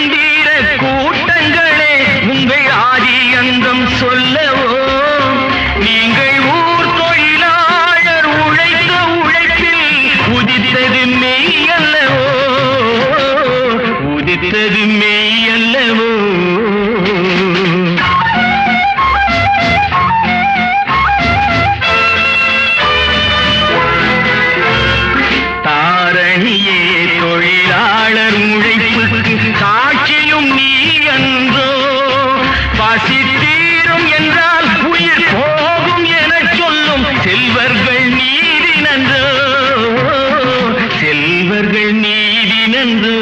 மந்திர கூட்டங்களே உங்கள் ஆதி அந்தம் சொல்லவோ நீங்கள் ஊர் தொழிலாளர் உழைத்த உழைப்பில் உதித்தது மெய் அல்லவோ உதித்தது மெய் அல்லவோ தாரணியே தொழிலாளர் உழைப்புக்கு சாட்சியும் நீ என்றோ பசி தீரும் என்றால் உயிர் போகும் என சொல்லும் செல்வர்கள் நீதி நன்றோ செல்வர்கள் நீதி நன்றோ